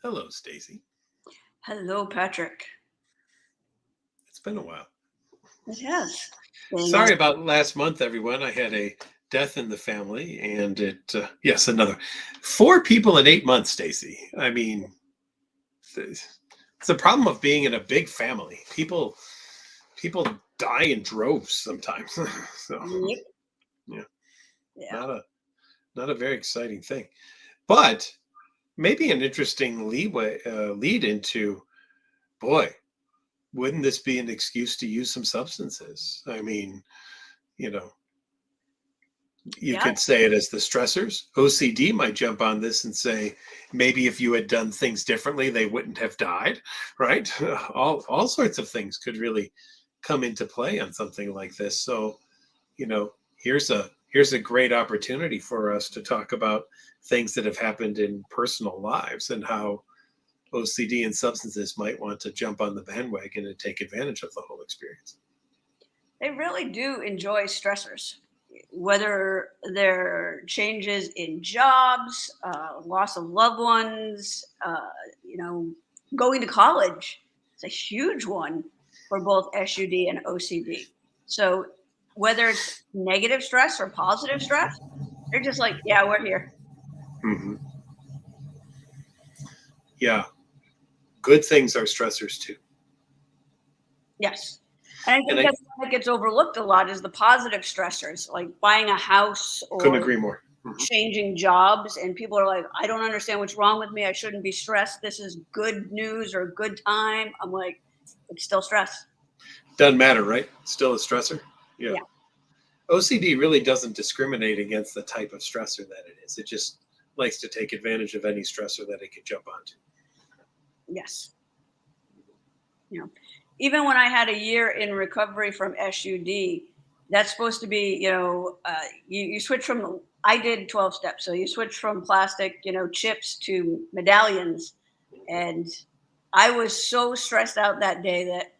Hello, Stacey. Hello, Patrick. It's been a while. It has been. Sorry about last month, everyone. I had a death in the family, and yes, another 4 people in 8 months, Stacey. I mean, it's the problem of being in a big family. People die in droves sometimes. So, Yep. yeah, Yeah. not a not a very exciting thing, but maybe an interesting lead into boy. Wouldn't this be an excuse to use some substances? I mean, you know, you Yeah. could say it as the stressors. OCD might jump on this and say, maybe if you had done things differently, they wouldn't have died, right? All sorts of things could really come into play on something like this. So, here's a great opportunity for us to talk about things that have happened in personal lives and how OCD and substances might want to jump on the bandwagon and take advantage of the whole experience. They really do enjoy stressors, whether they're changes in jobs, loss of loved ones, going to college. It's a huge one for both SUD and OCD. So whether it's negative stress or positive stress, they're just like, yeah, we're here. Mm-hmm. Yeah, good things are stressors too. Yes. And I And think I that's one that gets overlooked a lot is the positive stressors, like buying a house couldn't or agree more. Mm-hmm. changing jobs. And people are like, I don't understand what's wrong with me. I shouldn't be stressed. This is good news or good time. I'm like, it's still stress. Doesn't matter, right? Still a stressor. Yeah. Yeah. OCD really doesn't discriminate against the type of stressor that it is. It just likes to take advantage of any stressor that it can jump onto. Yes. You know, even when I had a year in recovery from SUD, that's supposed to be, you switch from, I did 12 steps. So you switch from plastic, chips to medallions. And I was so stressed out that day that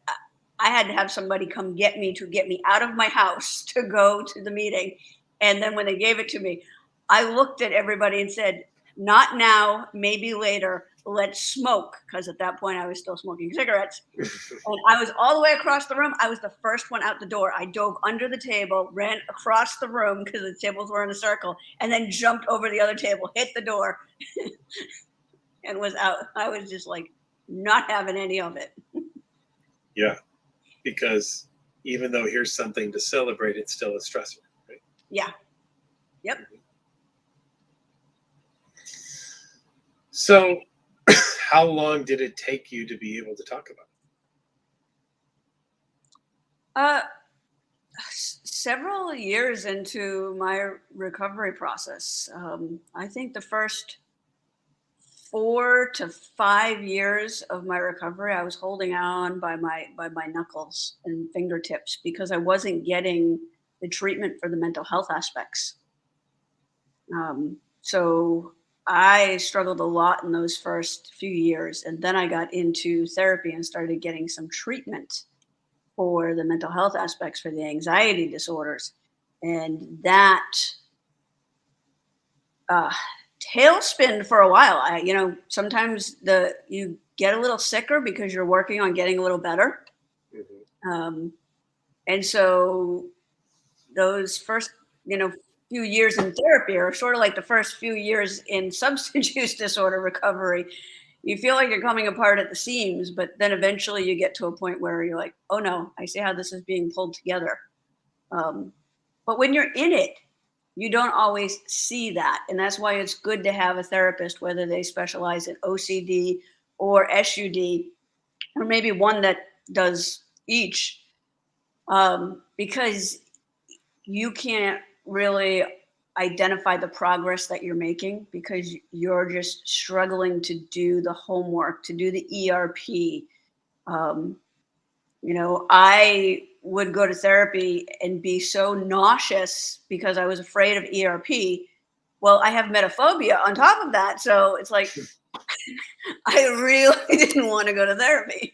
I had to have somebody come get me out of my house to go to the meeting. And then when they gave it to me, I looked at everybody and said, not now, maybe later. Let's smoke. Because at that point, I was still smoking cigarettes. And I was all the way across the room. I was the first one out the door. I dove under the table, ran across the room because the tables were in a circle, and then jumped over the other table, hit the door, and was out. I was just like not having any of it. Yeah, because even though here's something to celebrate, it's still a stressor, right? Yeah. Yep. So, how long did it take you to be able to talk about Uh, Several years into my recovery process, I think the first 4 to 5 years of my recovery, I was holding on by my knuckles and fingertips because I wasn't getting the treatment for the mental health aspects. So I struggled a lot in those first few years, and then I got into therapy and started getting some treatment for the mental health aspects for the anxiety disorders, and that uh, tailspin for a while. Sometimes you get a little sicker because you're working on getting a little better. it? Mm-hmm. Um, and so those first, few years in therapy are sort of like the first few years in substance use disorder recovery. You feel like you're coming apart at the seams, but then eventually you get to a point where you're like, oh no, I see how this is being pulled together. Um, but when you're in it, you don't always see that. And that's why it's good to have a therapist, whether they specialize in OCD or SUD, or maybe one that does each, because you can't really identify the progress that you're making because you're just struggling to do the homework, to do the ERP. Um, I would go to therapy and be so nauseous because I was afraid of ERP. Well, I have metaphobia on top of that. So it's like, I really didn't want to go to therapy.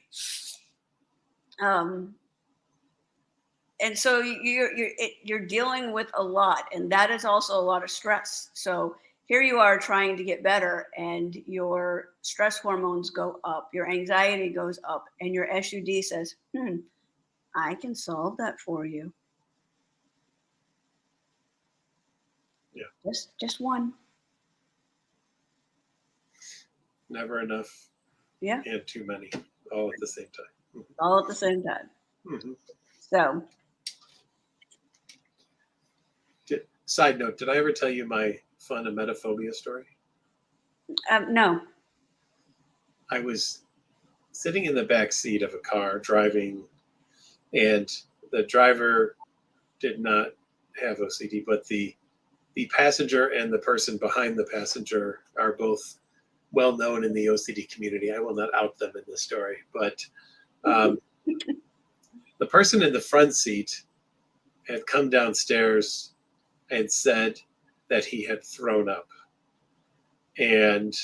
Um, and so you're dealing with a lot, and that is also a lot of stress. So here you are trying to get better, and your stress hormones go up, your anxiety goes up, and your SUD says, I can solve that for you. Yeah. Just one. Never enough. Yeah. And too many, all at the same time. All at the same time. Mm-hmm. So. Side note, did I ever tell you my fun emetophobia story? No. I was sitting in the back seat of a car driving, and the driver did not have OCD, but the passenger and the person behind the passenger are both well known in the OCD community. I will not out them in this story, but the person in the front seat had come downstairs and said that he had thrown up. And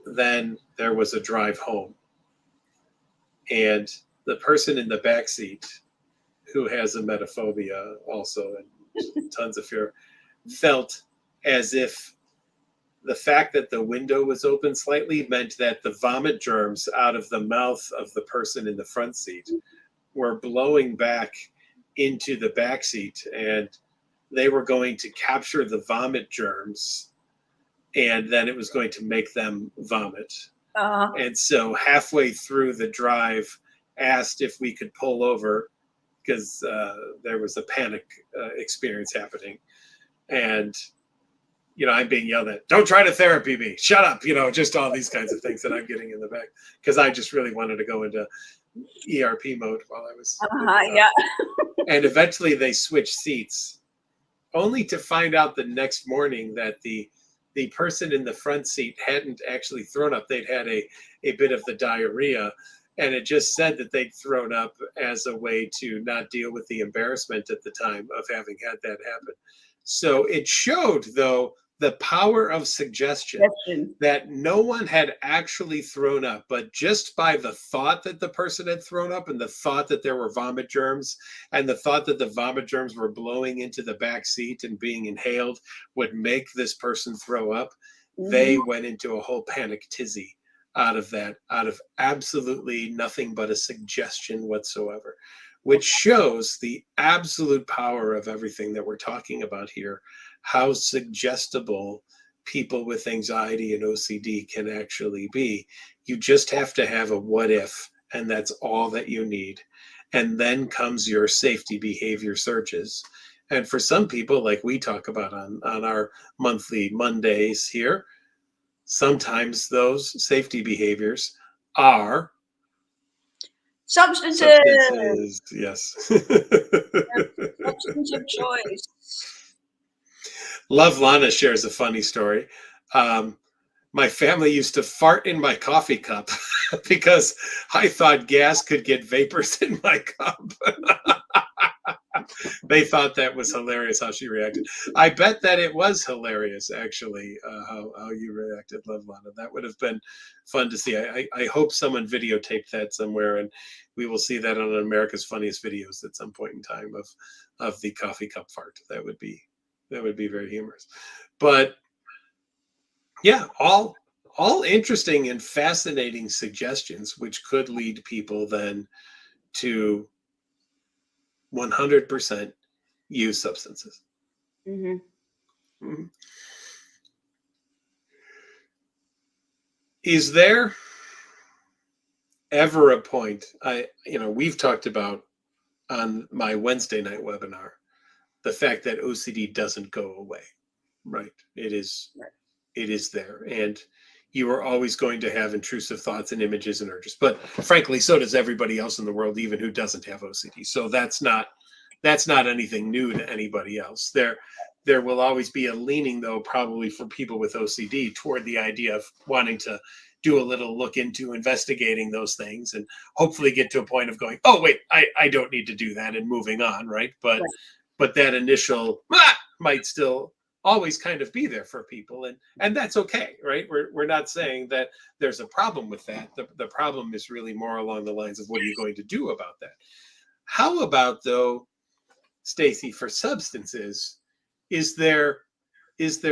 then there was a drive home. And the person in the back seat, who has emetophobia also and tons of fear, felt as if the fact that the window was open slightly meant that the vomit germs out of the mouth of the person in the front seat were blowing back into the back seat, and they were going to capture the vomit germs, and then it was going to make them vomit. And so halfway through the drive, asked if we could pull over because there was a panic experience happening. And, you know, I'm being yelled at, don't try to therapy me, shut up, you know, just all these kinds of things that I'm getting in the back because I just really wanted to go into ERP mode while I was. Yeah. And eventually they switched seats, only to find out the next morning that the person in the front seat hadn't actually thrown up. They'd had a bit of the diarrhea, and it just said that they'd thrown up as a way to not deal with the embarrassment at the time of having had that happen. So it showed, though, the power of suggestion that no one had actually thrown up, but just by the thought that the person had thrown up and the thought that there were vomit germs and the thought that the vomit germs were blowing into the back seat and being inhaled would make this person throw up. They went into a whole panic tizzy out of that, out of absolutely nothing but a suggestion whatsoever, which shows the absolute power of everything that we're talking about here, how suggestible people with anxiety and OCD can actually be. You just have to have a what if, and that's all that you need. And then comes your safety behavior searches. And for some people, like we talk about on our monthly Mondays here, sometimes those safety behaviors are substances. Yes. Substance of choice. Love Lana shares a funny story. My family used to fart in my coffee cup because I thought gas could get vapors in my cup. They thought that was hilarious how she reacted. I bet that it was hilarious, actually, how you reacted, Love Lana. That would have been fun to see. I hope someone videotaped that somewhere, and we will see that on America's Funniest Videos at some point in time of the coffee cup fart. That would be very humorous. But yeah, all interesting and fascinating suggestions, which could lead people then to 100% use substances. Is there ever a point, we've talked about on my Wednesday night webinar, the fact that OCD doesn't go away, right? It is there. And you are always going to have intrusive thoughts and images and urges. But frankly, so does everybody else in the world, even who doesn't have OCD. So that's not anything new to anybody else. There will always be a leaning, though, probably for people with OCD toward the idea of wanting to do a little look into investigating those things and hopefully get to a point of going, oh, wait, I don't need to do that, and moving on, right? But that initial might still always kind of be there for people, and that's okay, right? We're not saying that there's a problem with that. The problem is really more along the lines of what are you going to do about that? How about, though, Stacey, for substances, is there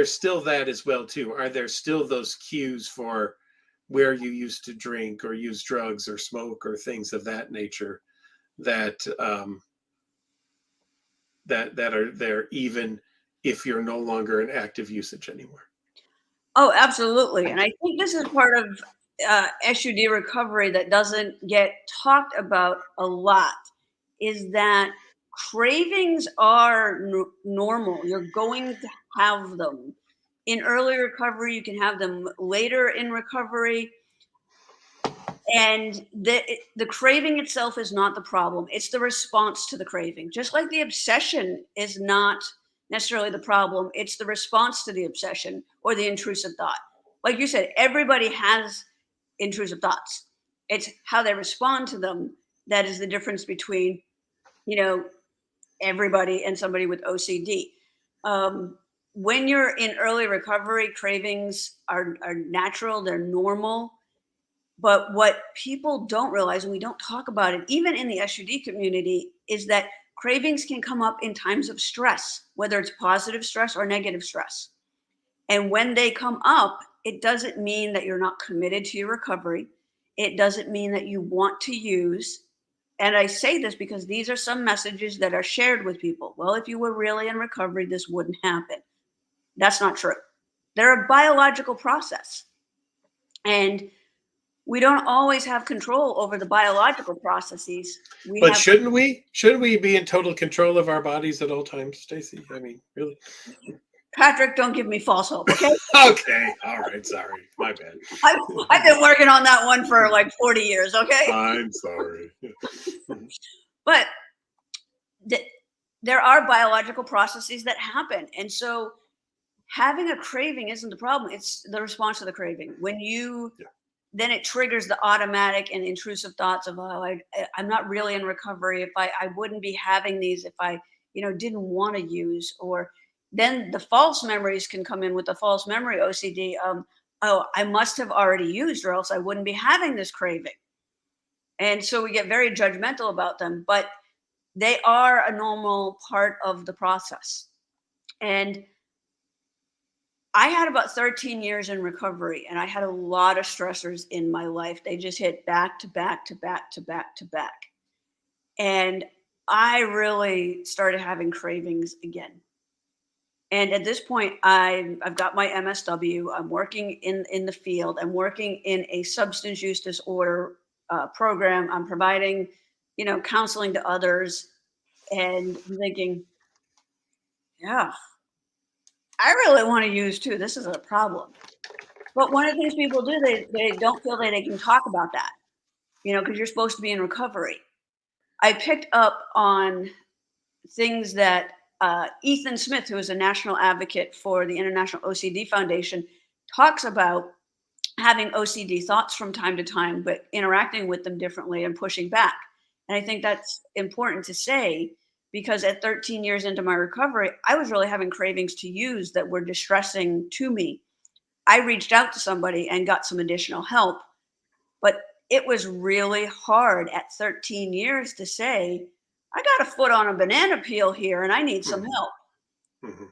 still that as well too? Are there still those cues for where you used to drink or use drugs or smoke or things of that nature that that are there even if you're no longer in active usage anymore? Oh, absolutely. And I think this is part of SUD recovery that doesn't get talked about a lot, is that cravings are normal. You're going to have them. In early recovery, you can have them later in recovery. And the craving itself is not the problem. It's the response to the craving. Just like the obsession is not necessarily the problem, it's the response to the obsession or the intrusive thought. Like you said, everybody has intrusive thoughts. It's how they respond to them that is the difference between, everybody and somebody with OCD. When you're in early recovery, cravings are natural, they're normal. But what people don't realize, and we don't talk about it, even in the SUD community, is that cravings can come up in times of stress, whether it's positive stress or negative stress. And when they come up, it doesn't mean that you're not committed to your recovery. It doesn't mean that you want to use. And I say this because these are some messages that are shared with people. Well, if you were really in recovery, this wouldn't happen. That's not true. They're a biological process. And we don't always have control over the biological processes. But shouldn't we? Shouldn't we be in total control of our bodies at all times, Stacey? I mean, really? Patrick, don't give me false hope, okay? Okay. All right. Sorry. My bad. I've been working on that one for like 40 years, okay? I'm sorry. But there are biological processes that happen. And so having a craving isn't the problem. It's the response to the craving. When you then it triggers the automatic and intrusive thoughts of, I'm not really in recovery. If I wouldn't be having these if I, didn't want to use. Or then the false memories can come in with the false memory OCD. I must have already used or else I wouldn't be having this craving. And so we get very judgmental about them, but they are a normal part of the process. And I had about 13 years in recovery, and I had a lot of stressors in my life. They just hit back to back to back to back to back. And I really started having cravings again. And at this point, I've got my MSW. I'm working in the field. I'm working in a substance use disorder program. I'm providing, counseling to others. And I'm thinking, yeah, I really want to use too. This is a problem. But one of the things people do, they don't feel that they can talk about that, because you're supposed to be in recovery. I picked up on things that Ethan Smith, who is a national advocate for the International OCD Foundation, talks about having OCD thoughts from time to time, but interacting with them differently and pushing back. And I think that's important to say, because at 13 years into my recovery, I was really having cravings to use that were distressing to me. I reached out to somebody and got some additional help, but it was really hard at 13 years to say, I got a foot on a banana peel here and I need some help. Mm-hmm.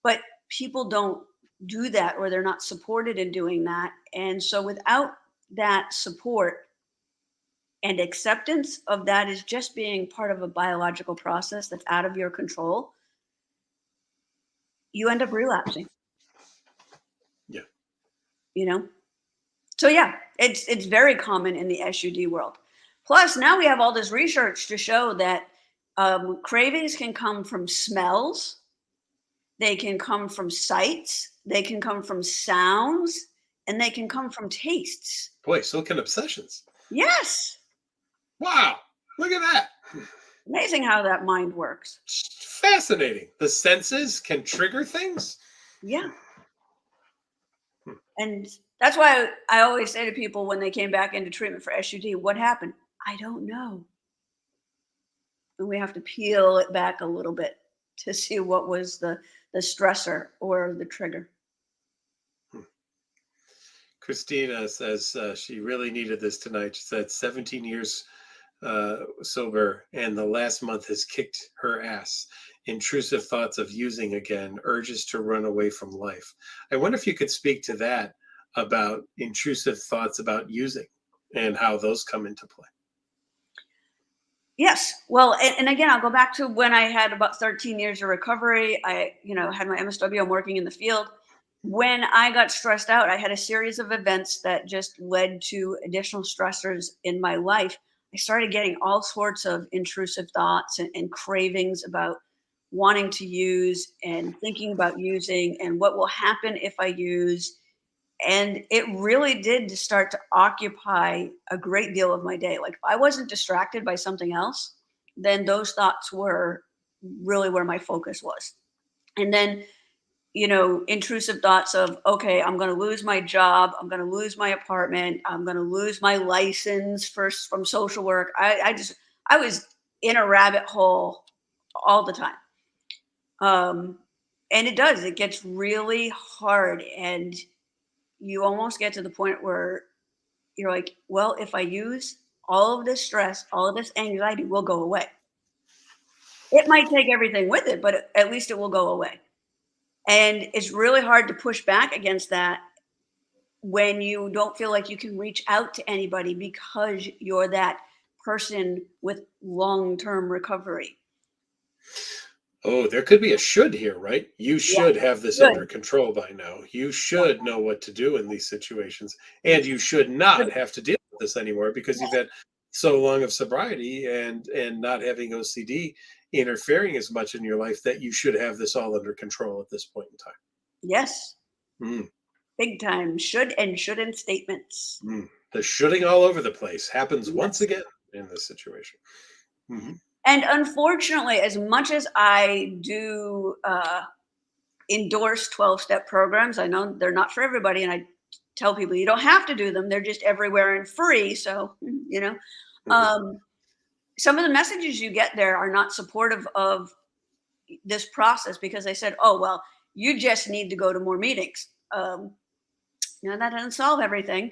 But people don't do that, or they're not supported in doing that. And so without that support and acceptance of that is just being part of a biological process that's out of your control, you end up relapsing. Yeah. So yeah, it's very common in the SUD world. Plus, now we have all this research to show that cravings can come from smells, they can come from sights, they can come from sounds, and they can come from tastes. Boy, so can obsessions. Yes. Wow, look at that. Amazing how that mind works. Fascinating. The senses can trigger things? Yeah. And that's why I always say to people when they came back into treatment for SUD, what happened? I don't know. And we have to peel it back a little bit to see what was the stressor or the trigger. Christina says she really needed this tonight. She said 17 years sober, and the last month has kicked her ass. intrusive thoughts of using again, urges to run away from life. I wonder if you could speak to that, about intrusive thoughts about using and how those come into play. Yes. Well, and again, I'll go back to when I had about 13 years of recovery. I, had my MSW. I'm working in the field. When I got stressed out, I had a series of events that just led to additional stressors in my life. I started getting all sorts of intrusive thoughts and cravings about wanting to use and thinking about using and what will happen if I use. And it really did start to occupy a great deal of my day. Like if I wasn't distracted by something else, then those thoughts were really where my focus was. And then, intrusive thoughts of, okay, I'm going to lose my job. I'm going to lose my apartment. I'm going to lose my license from social work. I was in a rabbit hole all the time. And it gets really hard. And you almost get to the point where you're like, well, if I use, all of this stress, all of this anxiety will go away. It might take everything with it, but at least it will go away. And it's really hard to push back against that when you don't feel like you can reach out to anybody because you're that person with long-term recovery. Oh, there could be a should here, right? You should have this Good. under control by now. You should know what to do in these situations. And you should not have to deal with this anymore because you've had so long of sobriety and not having OCD interfering as much in your life that you should have this all under control at this point in time. Yes. Mm. Big time should and shouldn't statements. The shoulding all over the place happens once again in this situation. Mm-hmm. And unfortunately, as much as I do endorse 12-step programs, I know they're not for everybody. And I tell people you don't have to do them. They're just everywhere and free. So, some of the messages you get there are not supportive of this process because they said, oh, well, you just need to go to more meetings. That doesn't solve everything.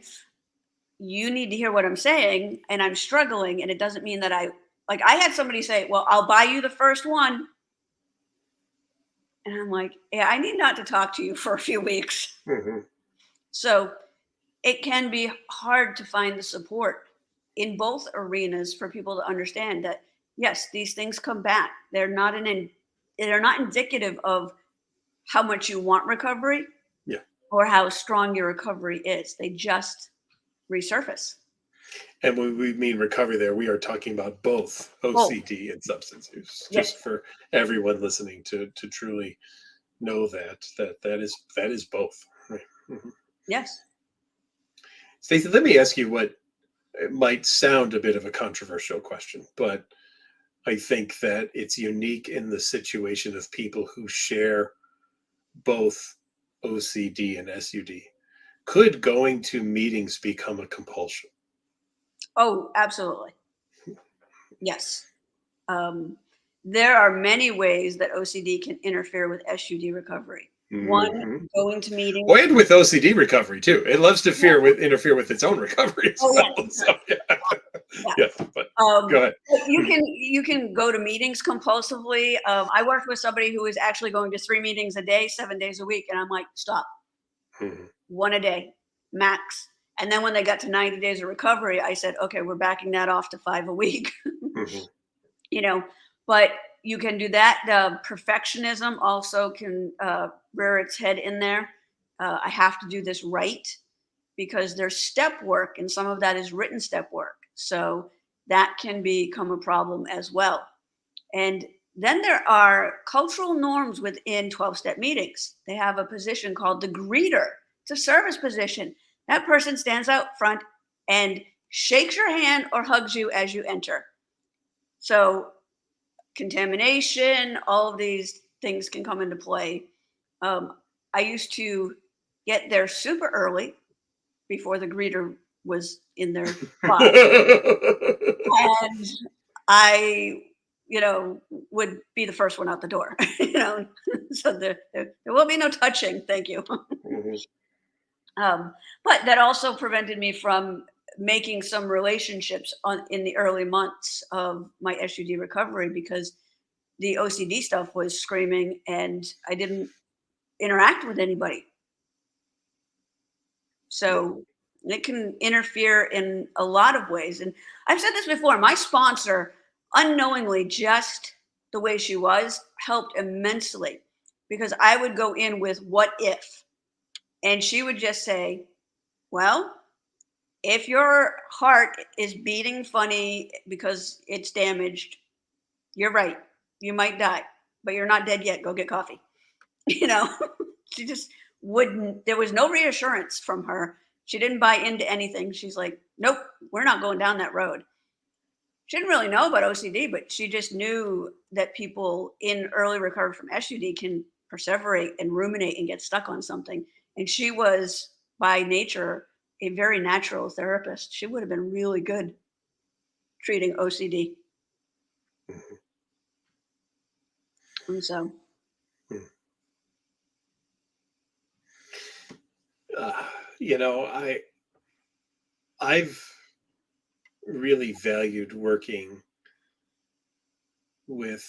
You need to hear what I'm saying and I'm struggling. And it doesn't mean that I had somebody say, well, I'll buy you the first one. And I'm like, yeah, I need not to talk to you for a few weeks. Mm-hmm. So it can be hard to find the support in both arenas for people to understand that, yes, these things come back. They're not indicative of how much you want recovery or how strong your recovery is. They just resurface. And when we mean recovery there, we are talking about both OCD and substance use, just for everyone listening to truly know that is both. Right? Mm-hmm. Yes. Stacey, let me ask you what it might sound a bit of a controversial question, but I think that it's unique in the situation of people who share both OCD and SUD. Could going to meetings become a compulsion? Oh, absolutely. Yes. There are many ways that OCD can interfere with SUD recovery. One, going to meetings. Well, and with OCD recovery too. It loves to interfere with its own recovery as well. Yes. So, but go ahead. You can go to meetings compulsively. I worked with somebody who was actually going to 3 meetings a day, 7 days a week, and I'm like, stop. One a day, max. And then when they got to 90 days of recovery, I said, okay, we're backing that off to 5 a week. But you can do that. The perfectionism also can rear its head in there. I have to do this right because there's step work and some of that is written step work. So that can become a problem as well. And then there are cultural norms within 12-step meetings. They have a position called the greeter. It's a service position. That person stands out front and shakes your hand or hugs you as you enter. So contamination, all of these things can come into play. I used to get there super early before the greeter was in their spot. And I, would be the first one out the door, so there will be no touching. Thank you. But that also prevented me from making some relationships in the early months of my SUD recovery because the OCD stuff was screaming, and I didn't interact with anybody. So it can interfere in a lot of ways. And I've said this before, my sponsor, unknowingly, just the way she was, helped immensely, because I would go in with what if, and she would just say, well, if your heart is beating funny because it's damaged, you're right. You might die, but you're not dead yet. Go get coffee. You know, she just wouldn't, there was no reassurance from her. She didn't buy into anything. She's like, nope, we're not going down that road. She didn't really know about OCD, but she just knew that people in early recovery from SUD can perseverate and ruminate and get stuck on something. And she was, by nature, a very natural therapist. She would have been really good treating OCD. And so, you know, I've really valued working with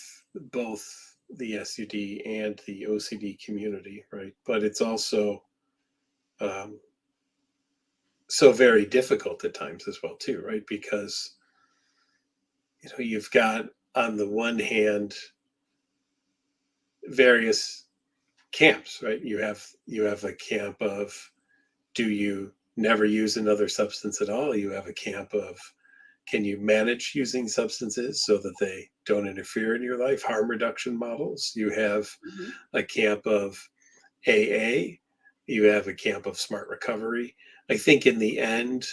both the SUD and the OCD community, right? But it's also so very difficult at times as well, too, right? Because, you know, you've got on the one hand various camps, right? You have a camp of, do you never use another substance at all? You have a camp of, can you manage using substances so that they don't interfere in your life? Harm reduction models. You have a camp of AA. You have a camp of smart recovery. I think in the end,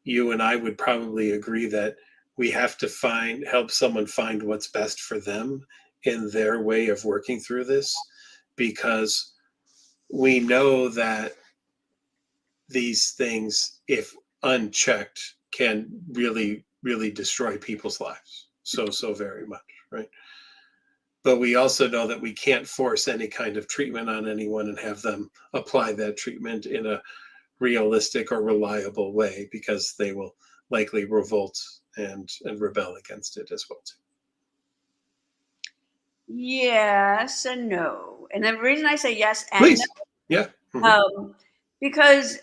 you and I would probably agree that we have to help someone find what's best for them in their way of working through this, because we know that these things, if unchecked, can really, really destroy people's lives so very much, right? But we also know that we can't force any kind of treatment on anyone and have them apply that treatment in a realistic or reliable way, because they will likely revolt and rebel against it as well too. yes and no. And the reason I say yes and Please. no, Yeah. because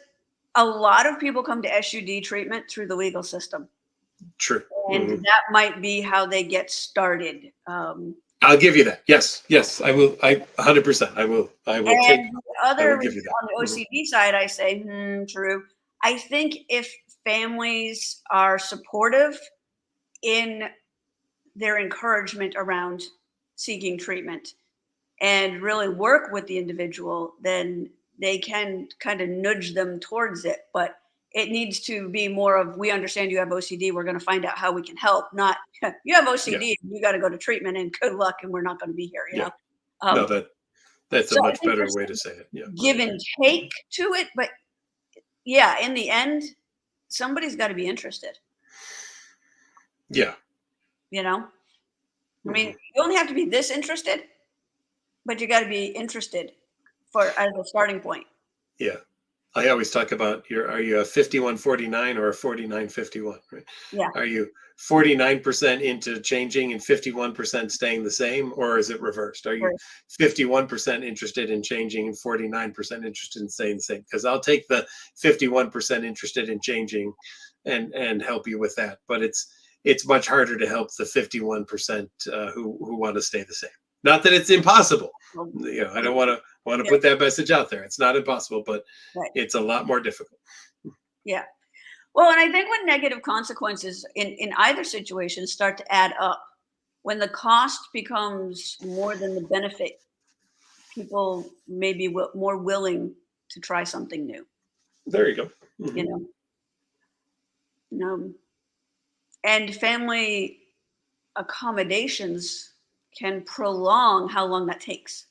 a lot of people come to SUD treatment through the legal system. True. And that might be how they get started. I'll give you that. Yes, I will. 100%. I will take. The other give you that. on the OCD side, I say, true. I think if families are supportive in their encouragement around seeking treatment and really work with the individual, then they can kind of nudge them towards it. But it needs to be more of, we understand you have OCD, we're going to find out how we can help, not you have OCD, you got to go to treatment and good luck and we're not going to be here, you know? No, that's a much better way to say it. Yeah. Give and take to it, but yeah, in the end, somebody's got to be interested. Yeah. You know? I mean, you only have to be this interested, but you got to be interested as a starting point. Yeah. I always talk about are you a 51-49 or a 49-51, right? Yeah. Are you 49% into changing and 51% staying the same, or is it reversed? Are you 51% interested in changing and 49% interested in staying the same? Because I'll take the 51% interested in changing and help you with that. But it's much harder to help the 51% who want to stay the same. Not that it's impossible. You know, I don't want to put that message out there. It's not impossible, but it's a lot more difficult. Yeah. Well, and I think when negative consequences in either situation start to add up, when the cost becomes more than the benefit, people may be more willing to try something new. There you go. You know, and family accommodations can prolong how long that takes.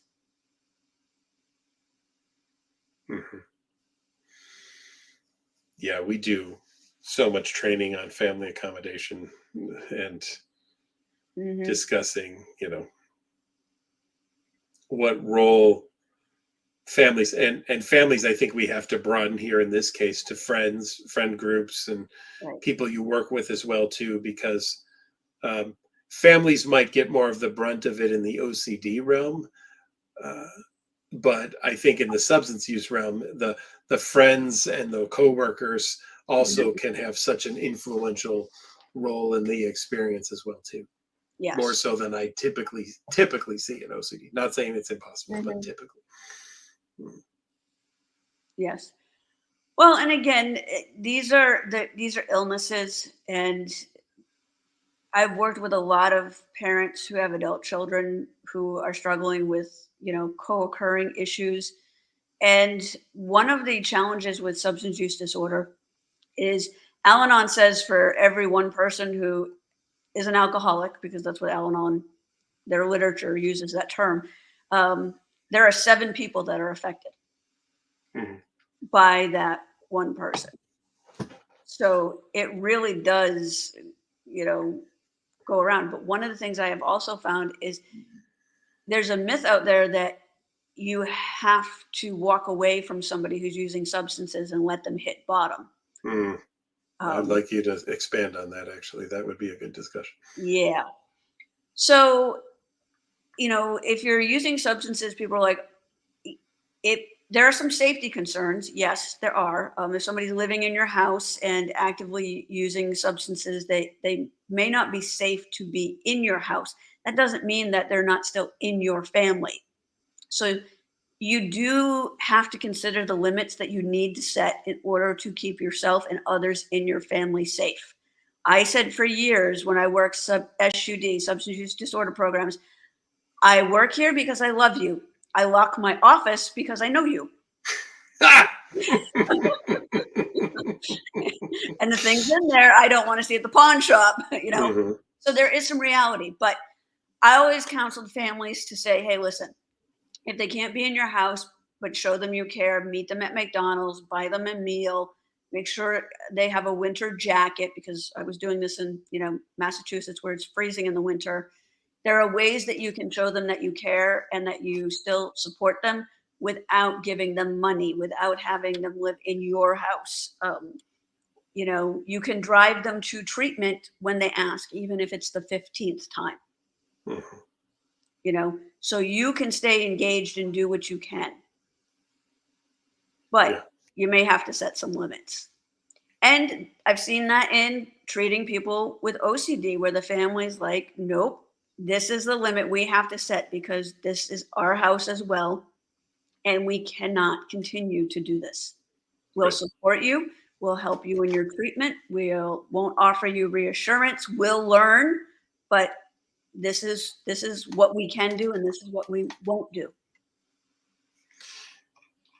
Yeah, we do so much training on family accommodation and discussing, you know, what role families and families, I think we have to broaden here in this case to friend groups and people you work with as well too, because families might get more of the brunt of it in the OCD realm. But I think in the substance use realm, the friends and the coworkers also can have such an influential role in the experience as well too. More Yes. so than I typically see in OCD. Not saying it's impossible, but typically. Yes. Well, and again, these are illnesses, and I've worked with a lot of parents who have adult children who are struggling with, co-occurring issues. And one of the challenges with substance use disorder is Al-Anon says for every one person who is an alcoholic, because that's what Al-Anon, their literature uses that term, there are 7 people that are affected by that one person. So it really does, go around. But one of the things I have also found is there's a myth out there that you have to walk away from somebody who's using substances and let them hit bottom. I'd like you to expand on that, actually. That would be a good discussion. Yeah. So, if you're using substances, people are like, there are some safety concerns. Yes, there are. If somebody's living in your house and actively using substances, they may not be safe to be in your house. That doesn't mean that they're not still in your family. So you do have to consider the limits that you need to set in order to keep yourself and others in your family safe. I said for years when I worked SUD, substance use disorder programs, I work here because I love you. I lock my office because I know you. And the things in there I don't want to see at the pawn shop, So there is some reality, but I always counseled families to say, hey, listen, if they can't be in your house, but show them you care, meet them at McDonald's, buy them a meal, make sure they have a winter jacket, because I was doing this in, Massachusetts where it's freezing in the winter. There are ways that you can show them that you care and that you still support them without giving them money, without having them live in your house. You can drive them to treatment when they ask, even if it's the 15th time. So you can stay engaged and do what you can. But you may have to set some limits. And I've seen that in treating people with OCD, where the family's like, nope, this is the limit we have to set because this is our house as well. And we cannot continue to do this. We'll support you. We'll help you in your treatment. Won't offer you reassurance. We'll learn, but this is what we can do, and this is what we won't do.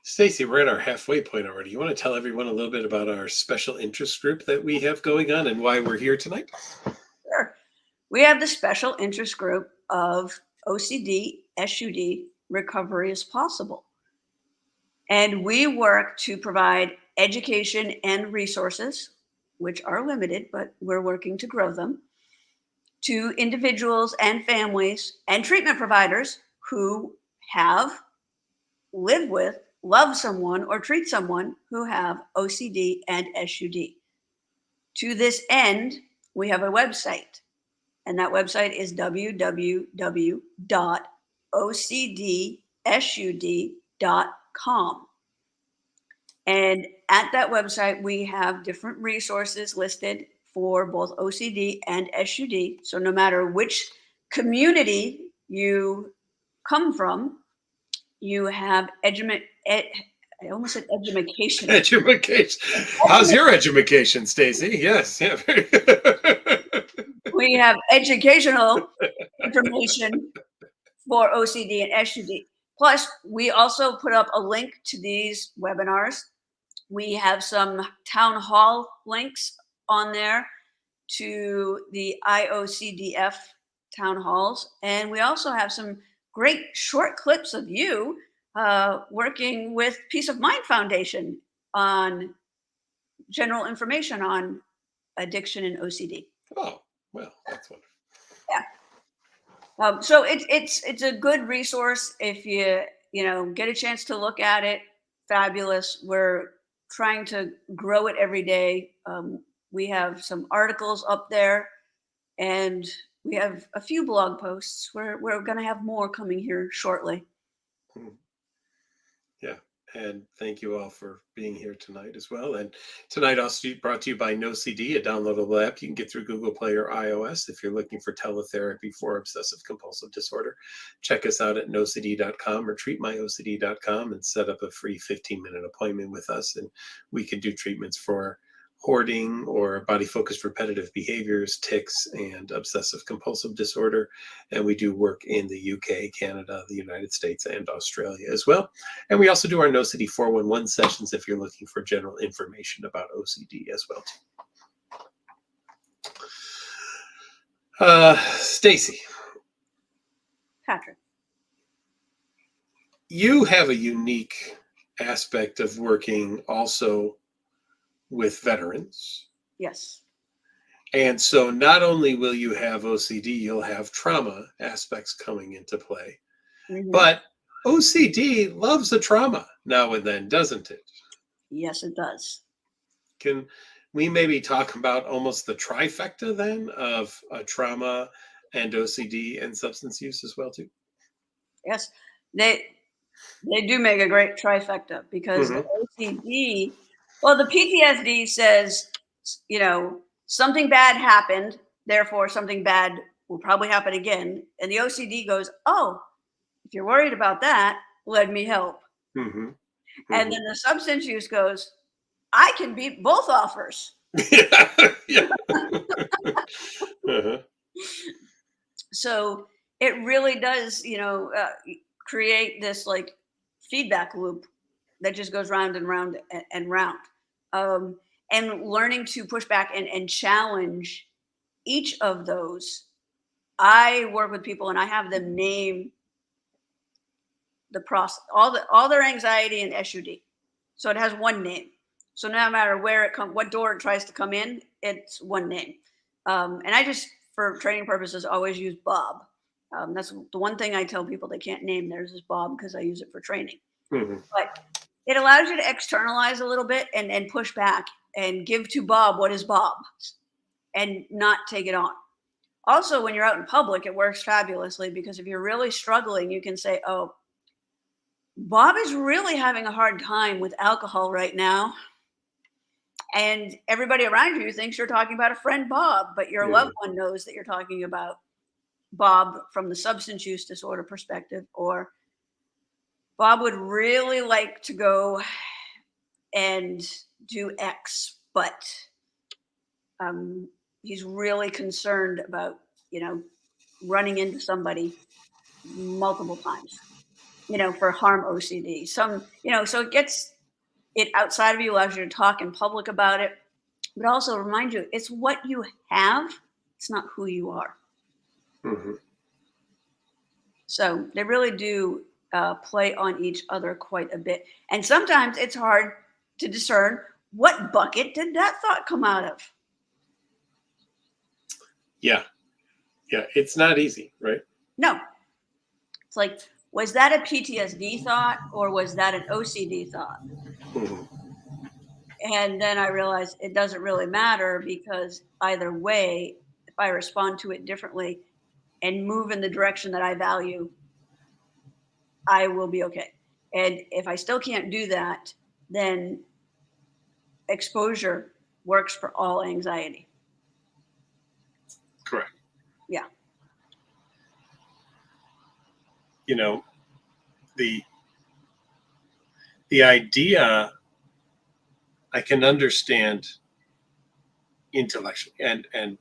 Stacey, we're at our halfway point already. You want to tell everyone a little bit about our special interest group that we have going on and why we're here tonight? Sure. We have the special interest group of OCD, SUD, Recovery is Possible. And we work to provide education and resources, which are limited, but we're working to grow them, to individuals and families and treatment providers who have, live with, love someone, or treat someone who have OCD and SUD. To this end, we have a website, and that website is www.ocdsud.com. And at that website, we have different resources listed for both OCD and SUD. So no matter which community you come from, you have I almost said edumacation. Edumacation. How's your education, Stacey? Yes. Yeah. We have educational information for OCD and SUD. Plus, we also put up a link to these webinars. We have some town hall links on there to the IOCDF town halls. And we also have some great short clips of you working with Peace of Mind Foundation on general information on addiction and OCD. Oh, well, that's wonderful. Yeah. So it's a good resource if you get a chance to look at it. Fabulous. We're trying to grow it every day. We have some articles up there, and we have a few blog posts. We're going to have more coming here shortly. Yeah. And thank you all for being here tonight as well. And tonight also brought to you by NoCD, a downloadable app you can get through Google Play or iOS if you're looking for teletherapy for obsessive compulsive disorder. Check us out at nocd.com or treatmyocd.com and set up a free 15-minute appointment with us. And we can do treatments for hoarding or body-focused repetitive behaviors, tics, and obsessive compulsive disorder. And we do work in the UK, Canada, the United States, and Australia as well. And we also do our NoCD 411 sessions if you're looking for general information about OCD as well. Stacey. Patrick. You have a unique aspect of working also with veterans. Yes. And so not only will you have OCD, you'll have trauma aspects coming into play. Mm-hmm. But OCD loves a trauma now and then, doesn't it? Yes, it does. Can we maybe talk about almost the trifecta then of trauma and OCD and substance use as well too? Yes, they do make a great trifecta because the OCD, well, the PTSD says, something bad happened, therefore something bad will probably happen again. And the OCD goes, oh, if you're worried about that, let me help. And then the substance use goes, I can beat both offers. Yeah. So it really does, create this like feedback loop that just goes round and round and round. And learning to push back and challenge each of those. I work with people and I have them name the process, all their anxiety and SUD. So it has one name. So no matter where it comes, what door it tries to come in, it's one name. And I just, for training purposes, always use Bob. That's the one thing I tell people they can't name theirs is Bob because I use it for training. But it allows you to externalize a little bit and push back and give to Bob what is Bob and not take it on. Also, when you're out in public, it works fabulously because if you're really struggling, you can say, oh, Bob is really having a hard time with alcohol right now. And everybody around you thinks you're talking about a friend, Bob, but your loved one knows that you're talking about Bob from the substance use disorder perspective, or Bob would really like to go and do X, but he's really concerned about, running into somebody multiple times, for harm OCD. So it gets it outside of you, allows you to talk in public about it, but also remind you it's what you have, it's not who you are. So they really do play on each other quite a bit. And sometimes it's hard to discern what bucket did that thought come out of. Yeah. It's not easy, right? No. It's like, was that a PTSD thought or was that an OCD thought? And then I realized it doesn't really matter because either way, if I respond to it differently and move in the direction that I value, I will be okay. And if I still can't do that, then exposure works for all anxiety. Correct. Yeah. The idea I can understand intellectually, and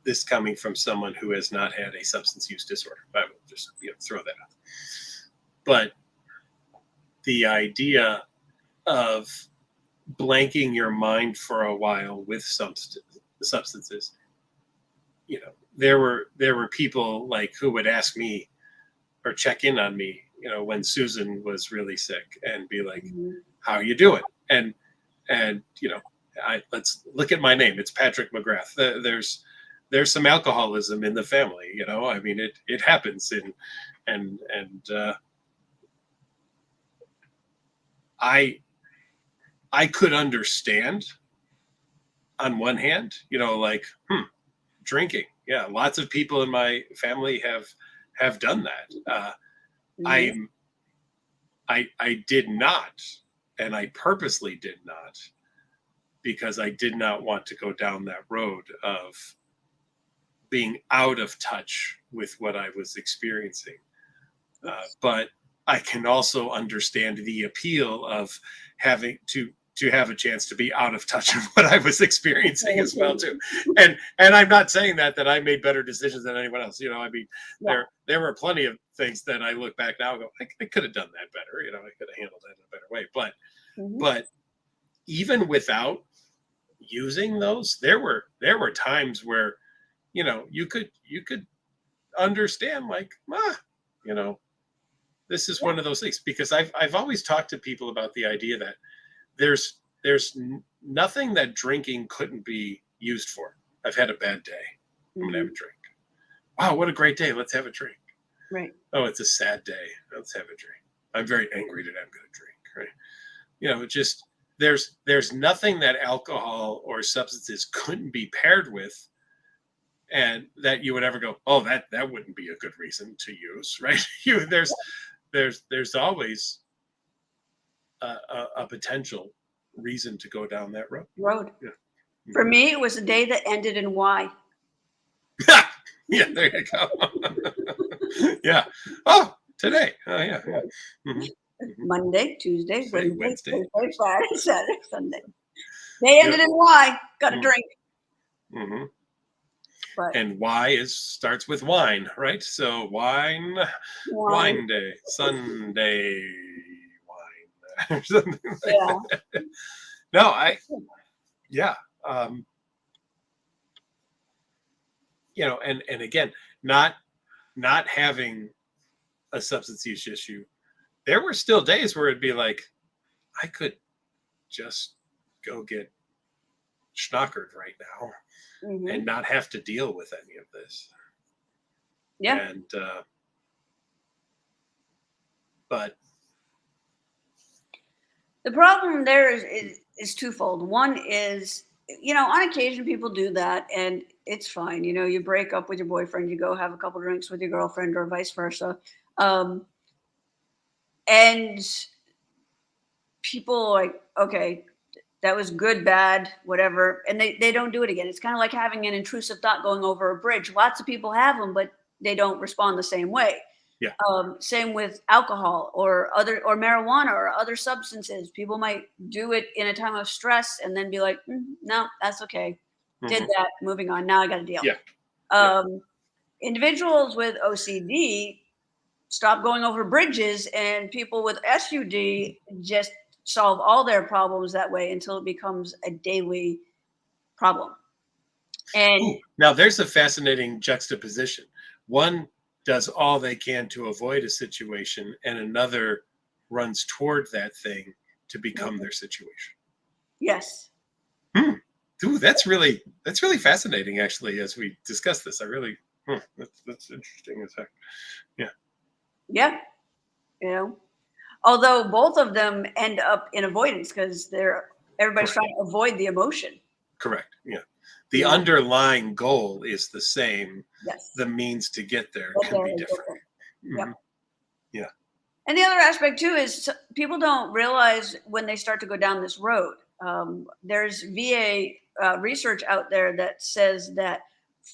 this coming from someone who has not had a substance use disorder. I will just throw that out. But the idea of blanking your mind for a while with substances, there were people like who would ask me or check in on me, when Susan was really sick and be like, how are you doing? And let's look at my name. It's Patrick McGrath. There's some alcoholism in the family, I mean, it happens and I could understand on one hand, drinking, Yeah. Lots of people in my family have done that. Mhm. I did not, and I purposely did not, because I did not want to go down that road of being out of touch with what I was experiencing. But I can also understand the appeal of having to have a chance to be out of touch with what I was experiencing as well too. And I'm not saying that I made better decisions than anyone else. I mean, Yeah. there were plenty of things that I look back now and go, I could have done that better. I could have handled that in a better way. Mhm. But even without using those, there were times where you could understand, like, you know this is Yeah. one of those things, because I've always talked to people about the idea that there's nothing that drinking couldn't be used for. I've had a bad day, I'm gonna have a Mhm. drink. Wow, what a great day, let's have a drink. Right. Oh, it's a sad day, let's have a drink. I'm very angry today, I'm gonna drink. Right? Just there's nothing that alcohol or substances couldn't be paired with, and that you would ever go, oh, that wouldn't be a good reason to use, right? There's always a potential reason to go down that road. Road. Yeah. For me, it was a day that ended in Y. Yeah, there you go. Yeah. Oh, today. Oh, yeah. Yeah. Mhm, mhm. Monday, Tuesday, Say Wednesday, Wednesday. Thursday, Friday, Saturday, Sunday. They ended Yep. in Y. Got a Mm, drink, mhm. but And why starts with wine, right? So wine. wine day, Sunday, wine, or something like Yeah. that. No, yeah. Um, and again, not not having a substance use issue, there were still days where it'd be like, I could just go get schnockered right now and Hmm. not have to deal with any of this. Yeah. And but The problem there is twofold. One is, on occasion people do that and it's fine. You break up with your boyfriend, you go have a couple drinks with your girlfriend or vice versa. Um, and people are like, okay, that was good, bad, whatever. And they don't do it again. It's kind of like having an intrusive thought going over a bridge. Lots of people have them, but they don't respond the same way. yeah, Same with alcohol or marijuana or other substances. People might do it in a time of stress and then be like, no, that's okay. Did hmm, that, moving on. Now I got to deal. yeah, yeah. Um, Individuals with OCD stop going over bridges, and people with SUD just solve all their problems that way until it becomes a daily problem. And Ooh, now there's a fascinating juxtaposition. One does all they can to avoid a situation, and another runs toward that thing to become their situation. yes, Hmm. Ooh, that's really fascinating. Actually, as we discuss this, I really, that's interesting as heck. Yeah, yeah, you know. Although both of them end up in avoidance because everybody's correct, trying to avoid the emotion. correct. Yeah, the You know. underlying goal is the same. Yes. The means to get there But can they're be different. different. Yep. Hmm. Yeah. And the other aspect too is people don't realize when they start to go down this road. There's VA research out there that says that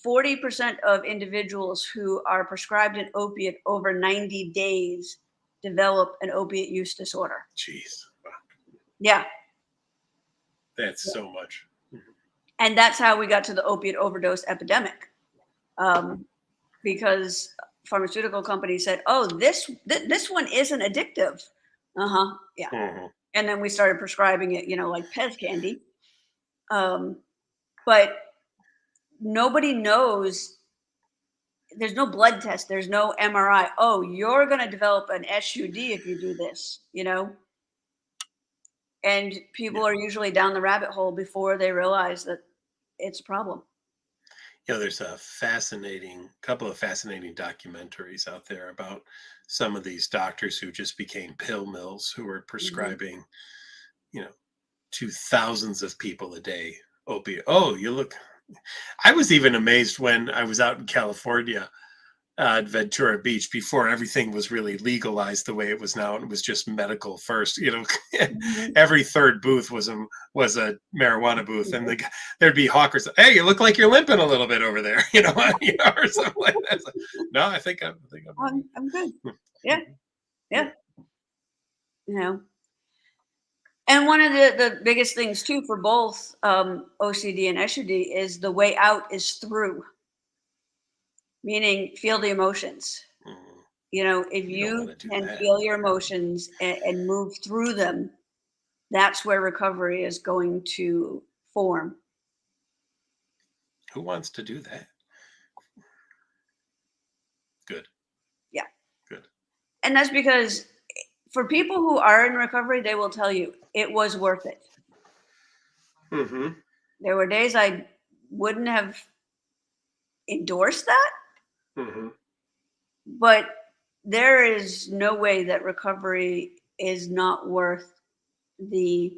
40% of individuals who are prescribed an opiate over 90 days develop an opiate use disorder. Jeez, wow, Yeah. that's so much. Mhm. And that's how we got to the opiate overdose epidemic. Um, because pharmaceutical companies said, "Oh, this one isn't addictive." Uh-huh. Yeah. Mhm. And then we started prescribing it, like Pez candy. Um, but nobody knows. There's no blood test. There's no MRI. Oh, you're going to develop an SUD if you do this. And Yeah. people are usually down the rabbit hole before they realize that it's a problem. There's a couple of fascinating documentaries out there about some of these doctors who just became pill mills, who were Mhm. prescribing, you know, to thousands of people a day opiate. Oh, you look. I was even amazed when I was out in California at Ventura Beach before everything was really legalized the way it was now, and it was just medical first. Mhm. Every third booth was a marijuana booth, and there'd be hawkers. Hey, you look like you're limping a little bit over there, or something like that. Like, no, I think I'm I'm good. Yeah, yeah. You know, and one of the biggest things too for both OCD and SUD is the way out is through, meaning feel the emotions. Mhm. If You don't want you to do can that. feel your emotions and move through them, that's where recovery is going to form. Who wants to do that? Good, Yeah. good. And that's because for people who are in recovery, they will tell you it was worth it. Mm-hmm. There were days I wouldn't have endorsed that, Mm-hmm. but there is no way that recovery is not worth the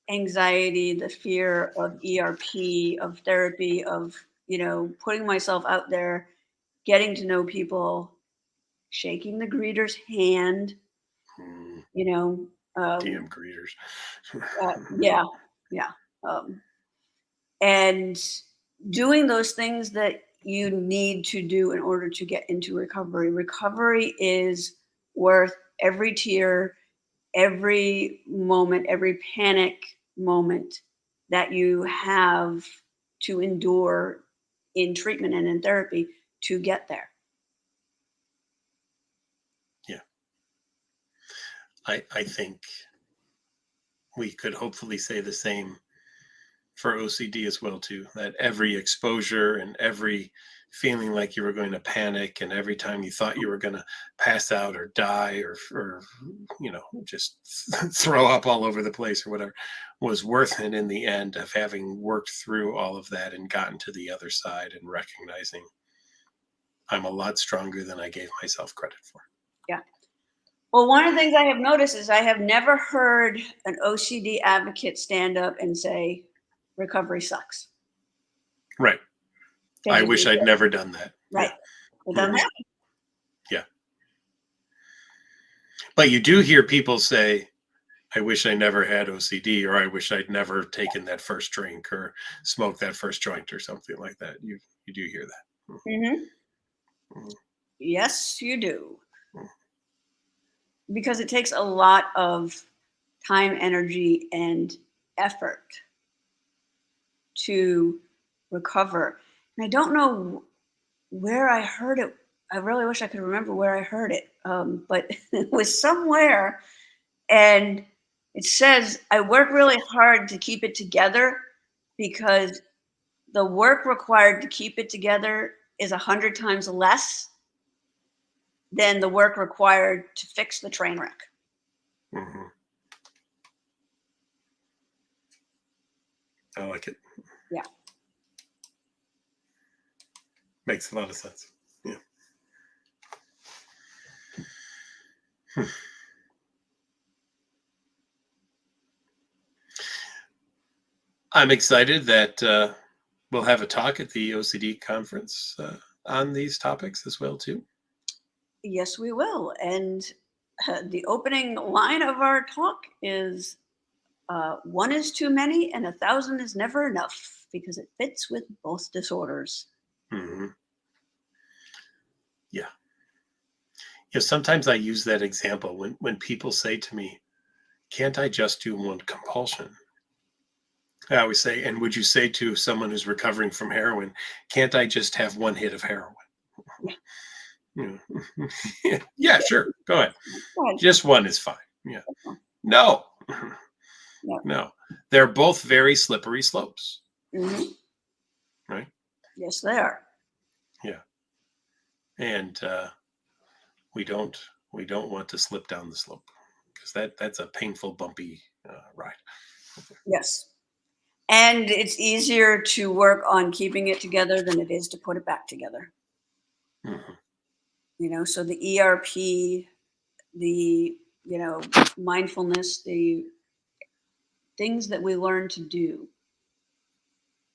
anxiety, the fear of ERP, of therapy, of, putting myself out there, getting to know people, shaking the greeter's hand, Mm, you know, um, damn greeters. yeah, yeah. Um, and doing those things that you need to do in order to get into recovery. Recovery is worth every tear, every moment, every panic moment that you have to endure in treatment and in therapy to get there. Yeah, I think we could hopefully say the same for OCD as well too. That every exposure and every feeling like you were going to panic, and every time you thought you were going to pass out or die or just throw up all over the place or whatever, was worth it in the end of having worked through all of that and gotten to the other side and recognizing I'm a lot stronger than I gave myself credit for. Yeah. Well, one of the things I have noticed is I have never heard an OCD advocate stand up and say, recovery sucks. Right. I wish Typically, I'd never done that. right. Yeah. It doesn't Mhm. happen. Yeah. But you do hear people say, I wish I never had OCD, or I wish I'd never taken that first drink or smoked that first joint or something like that. You do hear that. Hmm. Mhm. Yes, you do. Mhm. Because it takes a lot of time, energy, and effort to recover. And I don't know where I heard it. I really wish I could remember where I heard it, but it was somewhere. And it says, I work really hard to keep it together because the work required to keep it together is 100 times less than the work required to fix the train wreck. Mhm. I like it. Yeah. Makes a lot of sense. Yeah. Hmm. I'm excited that we'll have a talk at the OCD conference on these topics as well too. Yes, we will. And the opening line of our talk is one is too many and 1,000 is never enough because it fits with both disorders. Hmm. Yeah. Sometimes I use that example when people say to me, "Can't I just do one compulsion?" I always say, "And would you say to someone who's recovering from heroin, can't I just have one hit of heroin?" Yeah. Yeah, sure. Go ahead. Go ahead. Just one is fine. Yeah. No. Yeah. No. They're both very slippery slopes, Hmm. right? Yes, they are. Yeah. And we don't we don't want to slip down the slope because that's a painful, bumpy ride. Yes. And it's easier to work on keeping it together than it is to put it back together. Hmm. So the ERP, the, mindfulness, the things that we learn to do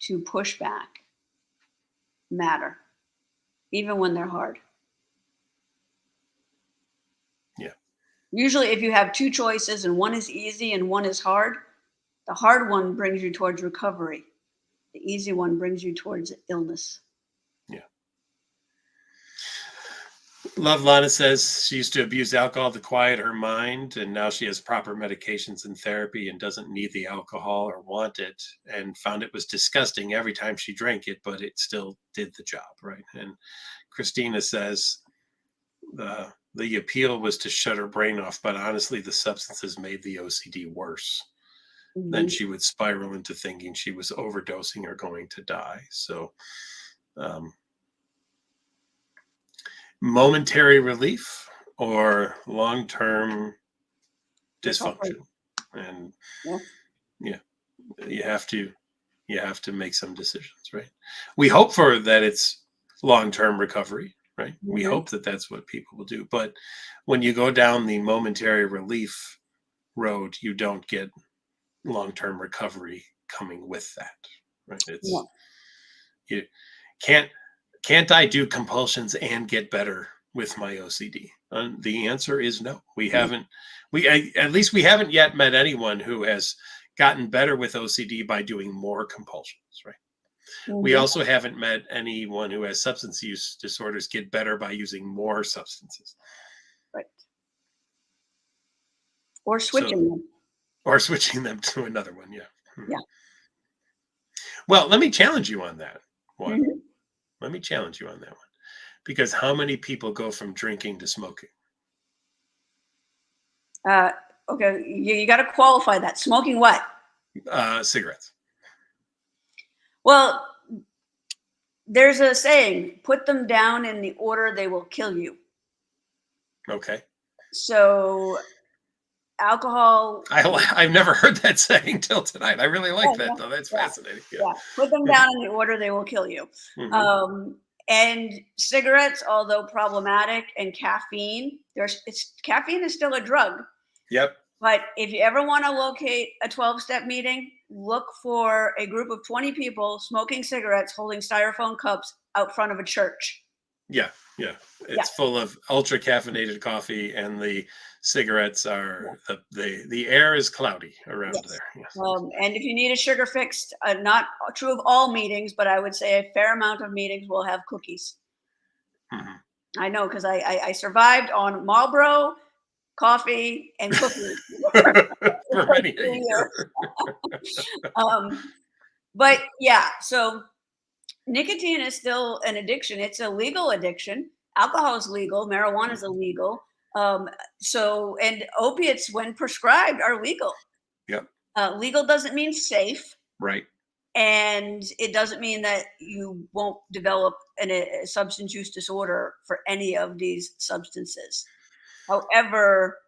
to push back matter, even when they're hard. Yeah. Usually, if you have two choices and one is easy and one is hard, the hard one brings you towards recovery. The easy one brings you towards illness. Yeah. Love Lana says she used to abuse alcohol to quiet her mind, and now she has proper medications and therapy and doesn't need the alcohol or want it, and found it was disgusting every time she drank it, but it still did the job, right? And Christina says the appeal was to shut her brain off, but honestly, the substances made the OCD worse. Then she would spiral into thinking she was overdosing or going to die. So, momentary relief or long-term dysfunction, and yeah, you have to make some decisions, right? We hope for that it's long-term recovery, right? We hope that that's what people will do, but when you go down the momentary relief road, you don't get long-term recovery coming with that, right? It's you can't I do compulsions and get better with my OCD? The answer is no. We haven't. At least we haven't yet met anyone who has gotten better with OCD by doing more compulsions, right? We also haven't met anyone who has substance use disorders get better by using more substances, right? Or switching them. Or switching them to another one. Yeah. Yeah. Well, let me challenge you on that one. Let me challenge you on that one. Because how many people go from drinking to smoking? Okay, you got to qualify that. Smoking what? Cigarettes. Well, there's a saying, put them down in the order they will kill you. Okay. So alcohol. I've never heard that saying till tonight. I really like that, though. That's fascinating. Yeah. Put them down in the order they will kill you. And cigarettes, although problematic, and caffeine, caffeine is still a drug. Yep. But if you ever want to locate a 12-step meeting, look for a group of 20 people smoking cigarettes, holding styrofoam cups out front of a church. Yeah. It's full of ultra caffeinated coffee, and the cigarettes are the air is cloudy around there. Yes. And if you need a sugar fix, not true of all meetings, but I would say a fair amount of meetings will have cookies. I know, because I survived on Marlboro, coffee, and cookies for many years. But yeah, so nicotine is still an addiction. It's a legal addiction. Alcohol is legal. Marijuana is illegal. And opiates, when prescribed, are legal. Yep. Legal doesn't mean safe. Right. And it doesn't mean that you won't develop a substance use disorder for any of these substances. However,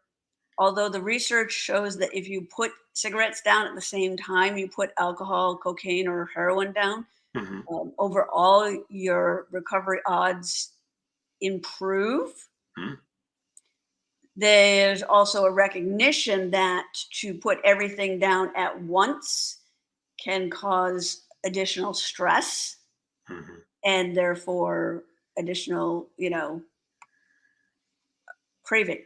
although the research shows that if you put cigarettes down at the same time you put alcohol, cocaine, or heroin down, overall your recovery odds improve. There's also a recognition that to put everything down at once can cause additional stress and therefore additional, craving.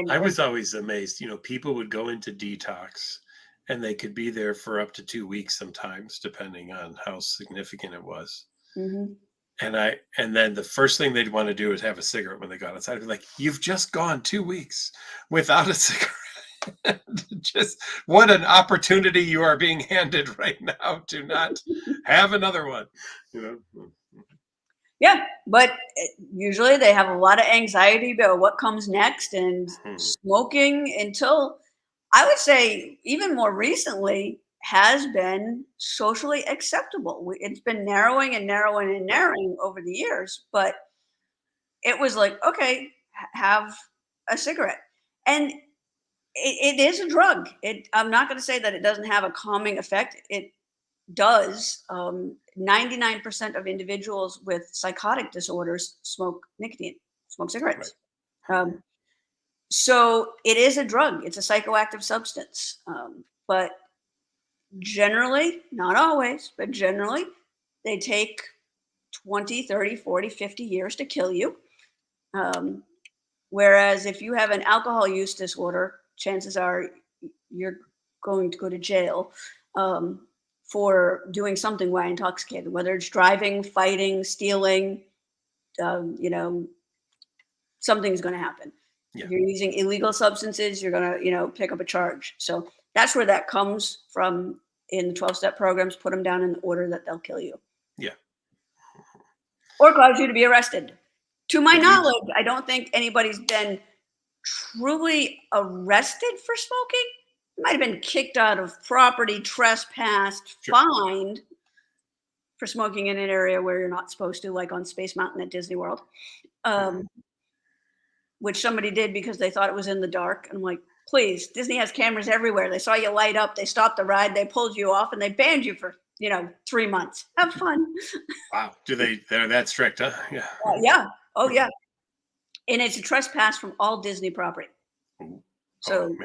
I was always amazed, people would go into detox and they could be there for up to 2 weeks sometimes, depending on how significant it was. And then the first thing they'd want to do is have a cigarette when they got outside. I'd be like, you've just gone 2 weeks without a cigarette. Just what an opportunity you are being handed right now to not have another one. Yeah, but usually they have a lot of anxiety about what comes next, and smoking, until I would say even more recently, has been socially acceptable. It's been narrowing and narrowing and narrowing over the years, but it was like, okay, have a cigarette. And it is a drug. I'm not going to say that it doesn't have a calming effect. It does. 99% of individuals with psychotic disorders smoke cigarettes. So it is a drug. It's a psychoactive substance. But generally, not always, but generally, they take 20, 30, 40, 50 years to kill you. Whereas if you have an alcohol use disorder, chances are you're going to go to jail for doing something while intoxicated, whether it's driving, fighting, stealing, something's going to happen. Yeah. If you're using illegal substances, you're going to, pick up a charge. So that's where that comes from in the 12-step programs. Put them down in the order that they'll kill you. Yeah. Or cause you to be arrested. To my knowledge, I don't think anybody's been truly arrested for smoking. It might have been kicked out of property, trespassed, fined for smoking in an area where you're not supposed to, like on Space Mountain at Disney World, which somebody did because they thought it was in the dark. And I'm like, please, Disney has cameras everywhere. They saw you light up, they stopped the ride, they pulled you off, and they banned you for 3 months. Have fun. Wow. They're that strict, huh? Yeah. Yeah. Oh, yeah. And it's a trespass from all Disney property. So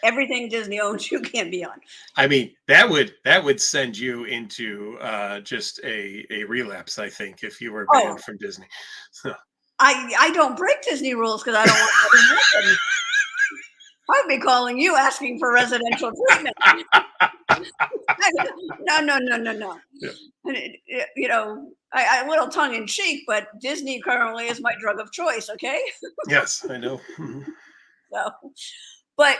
everything Disney owns, you can't be on. I mean, that would send you into just a relapse, I think, if you were banned from Disney. So. I don't break Disney rules because I don't want to happen. I'd be calling you asking for residential treatment. No. Yeah. I a little tongue in cheek, but Disney currently is my drug of choice. Okay. Yes, I know. Mm-hmm. So, but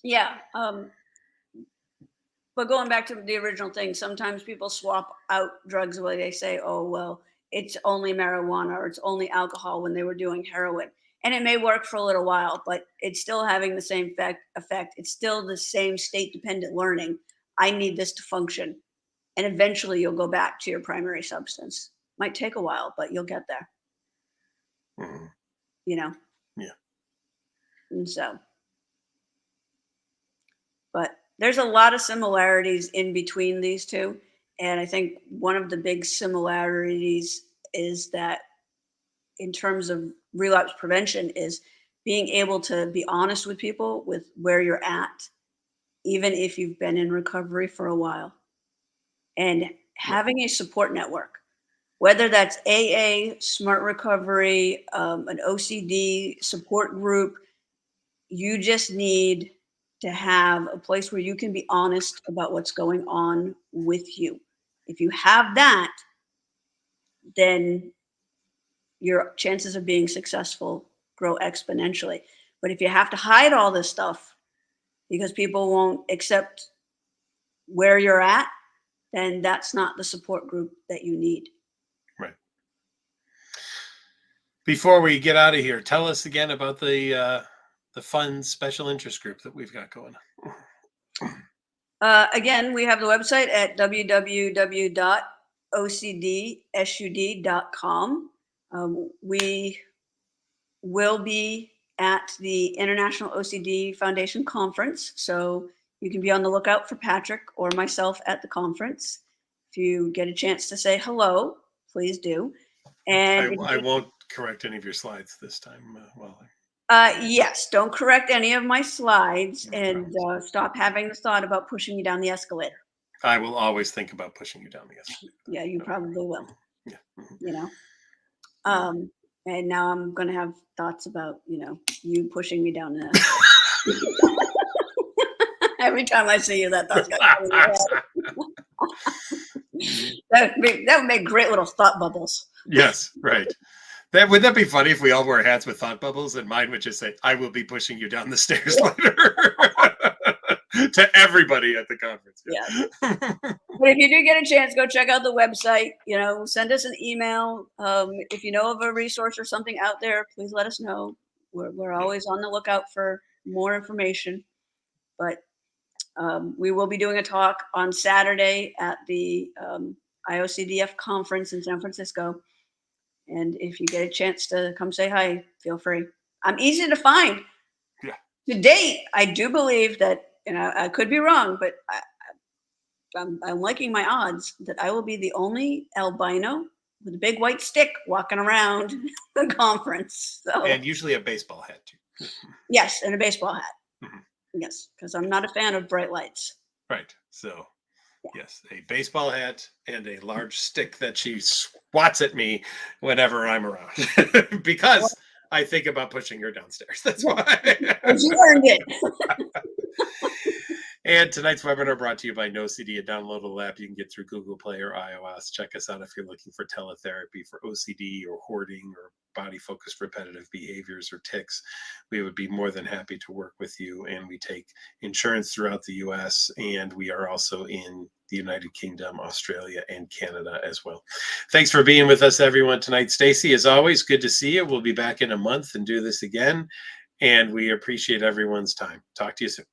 yeah. But going back to the original thing, sometimes people swap out drugs where they say, "Oh, well, it's only marijuana or it's only alcohol," when they were doing heroin. And it may work for a little while, but it's still having the same effect. It's still the same state-dependent learning. I need this to function. And eventually you'll go back to your primary substance. Might take a while, but you'll get there. Mm-hmm. Yeah. And so, but there's a lot of similarities in between these two. And I think one of the big similarities is that in terms of relapse prevention is being able to be honest with people with where you're at, even if you've been in recovery for a while, and having a support network, whether that's AA, Smart Recovery, an OCD support group. You just need to have a place where you can be honest about what's going on with you. If you have that, then your chances of being successful grow exponentially. But if you have to hide all this stuff because people won't accept where you're at, then that's not the support group that you need. Right. Before we get out of here, tell us again about the fun special interest group that we've got going on. Again, we have the website at www.ocdsud.com. We will be at the International OCD Foundation Conference, so you can be on the lookout for Patrick or myself at the conference. If you get a chance to say hello, please do. And I won't correct any of your slides this time. Yes, don't correct any of my slides, and stop having the thought about pushing you down the escalator. I will always think about pushing you down the escalator. Yeah, you probably will. Yeah. And now I'm going to have thoughts about, you pushing me down the escalator. Every time I see you, that thought's going to come in your head. That would make great little thought bubbles. Yes, right. Would that be funny if we all wore hats with thought bubbles and mine would just say, "I will be pushing you down the stairs later," to everybody at the conference. Yeah. But if you do get a chance, go check out the website. Send us an email. If you know of a resource or something out there, please let us know. We're always on the lookout for more information. But we will be doing a talk on Saturday at the IOCDF conference in San Francisco. And if you get a chance to come say hi, feel free. I'm easy to find. Yeah. To date, I do believe that, I could be wrong, but I'm liking my odds that I will be the only albino with a big white stick walking around the conference. So. And usually a baseball hat too. Yes, and a baseball hat. Mm-hmm. Yes, because I'm not a fan of bright lights. Right. So Yes, a baseball hat and a large stick that she swats at me whenever I'm around because I think about pushing her downstairs. That's why. You earned it. And tonight's webinar brought to you by NoCD, a downloadable app you can get through Google Play or iOS. Check us out if you're looking for teletherapy for OCD or hoarding or body-focused repetitive behaviors or tics. We would be more than happy to work with you. And we take insurance throughout the US, and we are also in the United Kingdom, Australia, and Canada as well. Thanks for being with us, everyone, tonight. Stacey, as always, good to see you. We'll be back in a month and do this again. And we appreciate everyone's time. Talk to you soon.